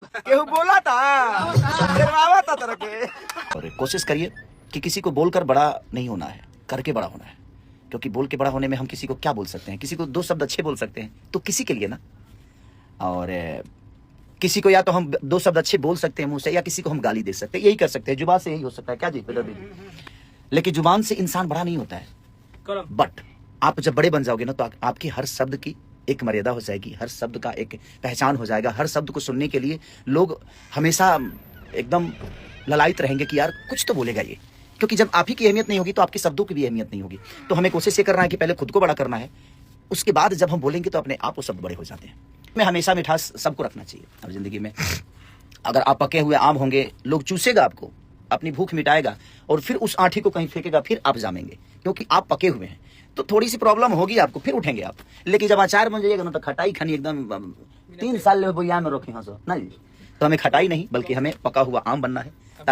केहू बोला था, डरवावा था तरह के। और कोशिश करिए कि किसी को बोलकर बड़ा नहीं होना है, करके बड़ा होना है। क्योंकि बोल के बड़ा होने में हम किसी को क्या बोल सकते हैं, किसी को दो शब्द अच्छे बोल सकते हैं तो किसी के लिए ना, और किसी को या तो हम दो शब्द अच्छे बोल सकते हैं मुंह से, या किसी को हम गाली दे सकते हैं, यही कर सकते हैं। जुबान से यही हो सकता है, क्या जी बेटा दीदी? लेकिन जुबान से इंसान बड़ा नहीं होता है। बट आप जब बड़े बन जाओगे ना, तो आपकी हर शब्द की एक मर्यादा हो जाएगी, हर शब्द का एक पहचान हो जाएगा। हर शब्द को सुनने के लिए लोग हमेशा एकदम ललायित रहेंगे कि यार कुछ तो बोलेगा ये। क्योंकि जब आप ही की अहमियत नहीं होगी तो आपके शब्दों की भी अहमियत नहीं होगी। तो हमें कोशिश ये करना है कि पहले खुद को बड़ा करना है, उसके बाद जब हम बोलेंगे तो अपने आप वो शब्द बड़े हो जाते हैं। में हमेशा मिठास सबको रखना चाहिए अब जिंदगी में। अगर आप पके हुए आम होंगे, लोग चूसेगा आपको, अपनी भूख मिटाएगा, और फिर उस आँठी को कहीं फेंकेगा, फिर आप जामेंगे, क्योंकि आप पके हुए हैं। तो थोड़ी सी प्रॉब्लम होगी आपको, फिर उठेंगे आप। लेकिन जब अचार बन जाइएगा ना, तो खटाई खानी एकदम 3 साल ले बोया में रखे हाँ सो नहीं। तो हमें खटाई नहीं, बल्कि हमें पका हुआ आम बनना है, ताकि